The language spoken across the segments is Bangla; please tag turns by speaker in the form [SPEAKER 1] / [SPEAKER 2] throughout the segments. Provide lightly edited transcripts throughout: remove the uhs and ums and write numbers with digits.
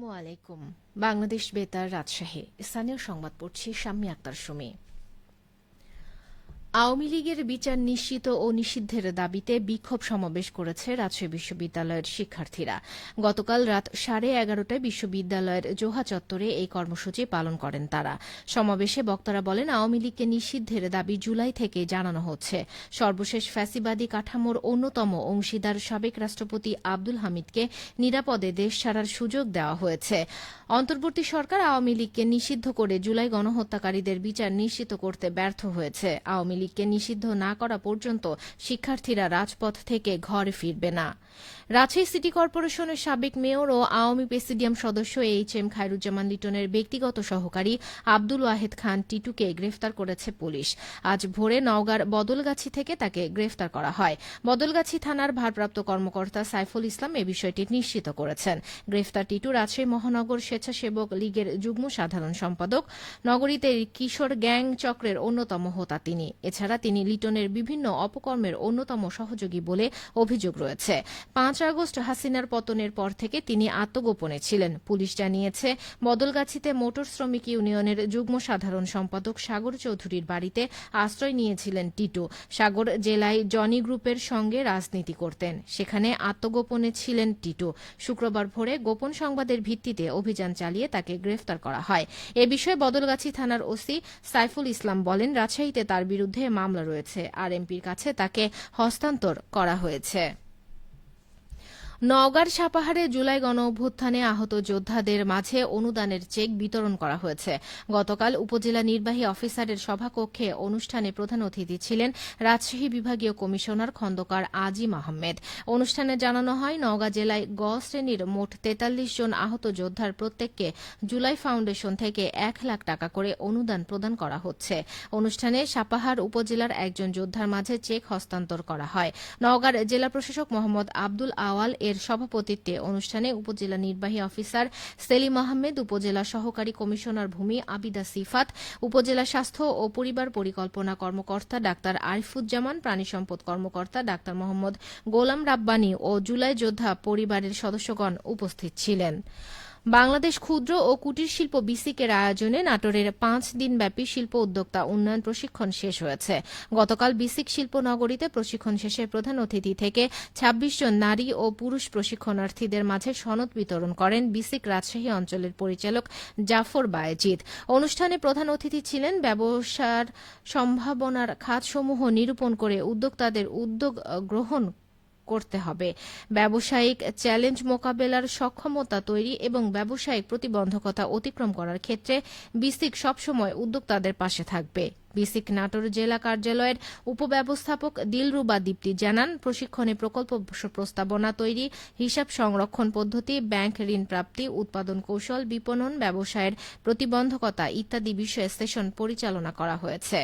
[SPEAKER 1] আসসালামু আলাইকুম। বাংলাদেশ বেতার রাজশাহী। স্থানীয় সংবাদ পড়ছি শাম্মী আক্তার সুমি। আওয়ামী লীগের বিচার নিশ্চিত ও নিষিদ্ধের দাবিতে বিক্ষোভ সমাবেশ করেছে রাজশাহী বিশ্ববিদ্যালয়ের শিক্ষার্থীরা। গতকাল রাত 11:30টায় বিশ্ববিদ্যালয়ের জোহা চত্বরে এই কর্মসূচি পালন করেন তারা। সমাবেশে বক্তারা বলেন, আওয়ামী লীগকে নিষিদ্ধের দাবি জুলাই থেকে জানানো হচ্ছে। সর্বশেষ ফ্যাসিবাদী কাঠামোর অন্যতম অংশীদার সাবেক রাষ্ট্রপতি আব্দুল হামিদকে নিরাপদে দেশ ছাড়ার সুযোগ দেওয়া হয়েছে। অন্তর্বর্তী সরকার আওয়ামী লীগকে নিষিদ্ধ করে জুলাই গণহত্যাকারীদের বিচার নিশ্চিত করতে ব্যর্থ হয়েছে। আওয়ামী লীগকে নিষিদ্ধ না করা পর্যন্ত শিক্ষার্থীরা রাজপথ থেকে ঘরে ফিরবে না। রাজশাহী সিটি কর্পোরেশনের সাবেক মেয়র ও আওয়ামী প্রেসিডিয়াম সদস্য এইচ.এম. খায়রুজ্জামান লিটনের ব্যক্তিগত সহকারী আব্দুল ওয়াহেদ খান টিটুকে গ্রেফতার করেছে পুলিশ। আজ ভোরে নওগাঁর বদলগাছি থেকে তাকে গ্রেফতার করা হয়। বদলগাছি থানার ভারপ্রাপ্ত কর্মকর্তা সাইফুল ইসলাম এ বিষয়টি নিশ্চিত করেছেন। গ্রেফতার টিটু রাজশাহী মহানগর স্বেচ্ছাসেবক লীগের যুগ্ম সাধারণ সম্পাদক। নগরীতে কিশোর গ্যাং চক্রের অন্যতম হোতা তিনি। এছাড়া তিনি লিটনের বিভিন্ন অপকর্মের অন্যতম সহযোগী বলে অভিযোগ রয়েছে। 5 আগস্ট হাসিনার পতনের পর থেকে তিনি আত্মগোপনে ছিলেন। পুলিশ জানিয়েছে, বদলগাছিতে মোটর শ্রমিক ইউনিয়নের যুগ্ম সাধারণ সম্পাদক সাগর চৌধুরীর বাড়িতে আশ্রয় নিয়েছিলেন টিটু। সাগর জেলায় জনি গ্রুপের সঙ্গে রাজনীতি করতেন। সেখানে আত্মগোপনে ছিলেন টিটু। শুক্রবার ভোরে গোপন সংবাদের ভিত্তিতে অভিযান চালিয়ে তাকে গ্রেফতার করা হয়। এ বিষয়ে বদলগাছি থানার ওসি সাইফুল ইসলাম বলেন, রাজশাহীতে তার বিরুদ্ধে মামলা রয়েছে। আরএমপির কাছে তাকে হস্তান্তর করা হয়েছে। নওগাঁর সাপাহারে জুলাই গণঅভ্যুত্থানে আহত যোদ্ধাদের মাঝে অনুদানের চেক বিতরণ করা হয়েছে। গতকাল উপজেলা নির্বাহী অফিসারের সভাকক্ষে অনুষ্ঠানে প্রধান অতিথি ছিলেন রাজশাহী বিভাগীয় কমিশনার খন্দকার আজিম আহমেদ। অনুষ্ঠানে জানানো হয়, নওগাঁ জেলায় গ শ্রেণীর মোট 43 জন আহত যোদ্ধার প্রত্যেককে জুলাই ফাউন্ডেশন থেকে 1 লাখ টাকা করে অনুদান প্রদান করা হচ্ছে। অনুষ্ঠানে সাপাহার উপজেলার একজন যোদ্ধার মাঝে চেক হস্তান্তর করা হয়। নওগাঁর জেলা প্রশাসক মোহাম্মদ আব্দুল আওয়াল এর সভাপতিত্বে অনুষ্ঠানে উপজেলা নির্বাহী অফিসার সেলিম আহমেদ, উপজেলা সহকারী কমিশনার ভূমি আবিদা সিফাত, উপজেলা স্বাস্থ্য ও পরিবার পরিকল্পনা কর্মকর্তা ডাক্তার আরিফুজ্জামান, প্রাণী সম্পদ কর্মকর্তা ডাক্তার মোহাম্মদ গোলাম রাব্বানী ও জুলাই যোদ্ধা পরিবারের সদস্যগণ উপস্থিত ছিলেন। বাংলাদেশ ক্ষুদ্র ও কুটির শিল্প বিসিকের আয়োজনে নাটোরের 5 দিনব্যাপী শিল্প উদ্যোক্তা উন্নয়ন প্রশিক্ষণ শেষ হয়েছে। গতকাল বিসিক শিল্প নগরীতে প্রশিক্ষণ শেষে প্রধান অতিথি থেকে 26 জন নারী ও পুরুষ প্রশিক্ষণার্থীদের মাঝে সনদ বিতরণ করেন বিসিক রাজশাহী অঞ্চলের পরিচালক জাফর বায়েজিদ। অনুষ্ঠানে প্রধান অতিথি ছিলেন ব্যবসার সম্ভাবনার খাতসমূহ নিরূপণ করে উদ্যোক্তাদের উদ্যোগ গ্রহণ করতে হবে, ব্যবসায়িক চ্যালেঞ্জ মোকাবেলার সক্ষমতা তৈরি এবং ব্যবসায়িক প্রতিবন্ধকতা অতিক্রম করার ক্ষেত্রে বিসিক সবসময় উদ্যোক্তাদের পাশে থাকবে। বিসিক নাটোর জেলা কার্যালয়ের উপব্যবস্থাপক দিলরুবা দীপ্তি জানান, প্রশিক্ষণে প্রকল্প প্রস্তাবনা তৈরি, হিসাব সংরক্ষণ পদ্ধতি, ব্যাংক ঋণ প্রাপ্তি, উৎপাদন কৌশল, বিপণন, ব্যবসায়ের প্রতিবন্ধকতা ইত্যাদি বিষয়ে সেশন পরিচালনা করা হয়েছে।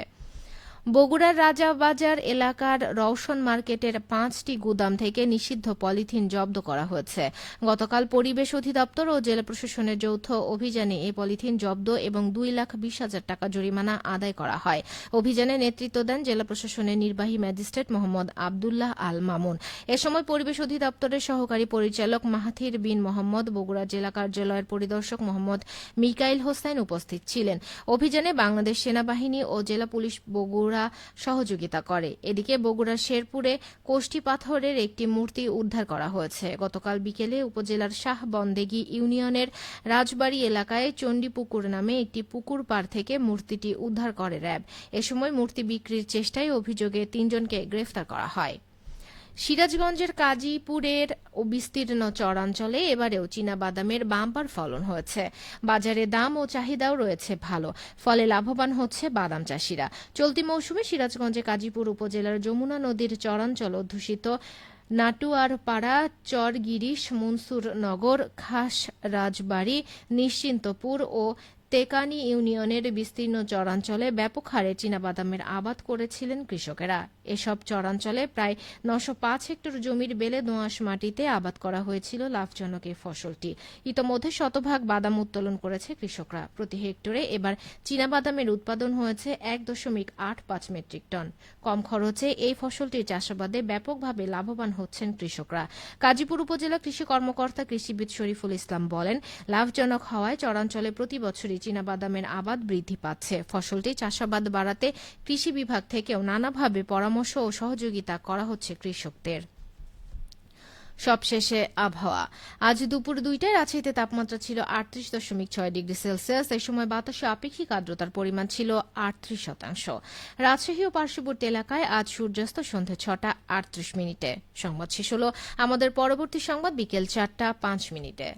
[SPEAKER 1] বগুড়ার রাজাবাজার এলাকার রওশন মার্কেটের 5টি গুদাম থেকে নিষিদ্ধ পলিথিন জব্দ করা হয়েছে। গতকাল পরিবেশ অধিদপ্তর ও জেলা প্রশাসনের যৌথ অভিযানে এই পলিথিন জব্দ এবং 2,20,000 টাকা জরিমানা আদায় করা হয়। অভিযানে নেতৃত্ব দেন জেলা প্রশাসনের নির্বাহী ম্যাজিস্ট্রেট মোহাম্মদ আবদুল্লাহ আল মামুন। এ সময় পরিবেশ অধিদপ্তরের সহকারী পরিচালক মাহাথির বিন মোহাম্মদ, বগুড়া জেলা কার্যালয়ের পরিদর্শক মোহাম্মদ মিকাইল হোসেন উপস্থিত ছিলেন। অভিযানে বাংলাদেশ সেনাবাহিনী ও জেলা পুলিশ বগুড়া সহযোগিতা করে। এদিকে বগুড়ার শেরপুরে কোষ্ঠী পাথরের একটি মূর্তি উদ্ধার করা হয়েছে। গতকাল বিকেলে উপজেলার শাহ বন্দেগী ইউনিয়নের রাজবাড়ী এলাকায় চণ্ডীপুকুর নামে একটি পুকুর পাড় থেকে মূর্তিটি উদ্ধার করে র্যাব। এ সময় মূর্তি বিক্রির চেষ্টায় অভিযোগে 3 জনকে গ্রেফতার করা হয়। সিরাজগঞ্জের কাজীপুরের বিস্তীর্ণ চরাঞ্চলে এবারেও চীনাবাদামের বাম্পার ফলন হয়েছে। বাজারে দাম ও চাহিদাও রয়েছে ভালো, ফলে লাভবান হচ্ছে বাদাম চাষিরা। চলতি মৌসুমে সিরাজগঞ্জে কাজীপুর উপজেলার যমুনা নদীর চরাঞ্চল অধ্যুষিত নাটুয়ারপাড়া, চরগিরিশ, মনসুরনগর, খাস রাজবাড়ী, নিশ্চিন্তপুর ও তেকানি ইউনিয়নের বিস্তীর্ণ চরাঞ্চলে ব্যাপক হারে চীনাবাদামের আবাদ করেছিলেন কৃষকেরা। এসব চরাঞ্চলে প্রায় ৯০৫ হেক্টর জমির বেলে দোআঁশ মাটিতে আবাদ করা হয়েছিল লাভজনক এই ফসলটি। ইতোমধ্যে শতভাগ বাদাম উত্তোলন করেছে কৃষকরা। প্রতি হেক্টরে এবার চীনাবাদামের উৎপাদন হয়েছে ১.৮৫ মেট্রিক টন। কম খরচে এই ফসলটির চাষাবাদে ব্যাপকভাবে লাভবান হচ্ছেন কৃষকরা। গাজীপুর উপজেলা কৃষি কর্মকর্তা কৃষিবিদ শরীফুল ইসলাম বলেন, লাভজনক হওয়ায় চরাঞ্চলে প্রতি বছরই চীনাবাদামের আবাদ বৃদ্ধি পাচ্ছে। ফসলটি চাষাবাদ বাড়াতে কৃষি বিভাগ থেকেও নানাভাবে পরামর্শ ও সহযোগিতা করা হচ্ছে কৃষকদের। সবশেষে আবহাওয়া। আজ দুপুর ২টায় রাজশাহীতে তাপমাত্রা ছিল ৩৮.৬ ডিগ্রি সেলসিয়াস। এই সময় বাতাসে আপেক্ষিক আর্দ্রতার পরিমাণ ছিল ৩৮%। রাজশাহী ও পার্শ্ববর্তী এলাকায় আজ সূর্যাস্ত সন্ধ্যে ৬টা ৩৮ মিনিটে। সংবাদ শেষ হল। আমাদের পরবর্তী সংবাদ বিকেল ৪টা ৫ মিনিটে।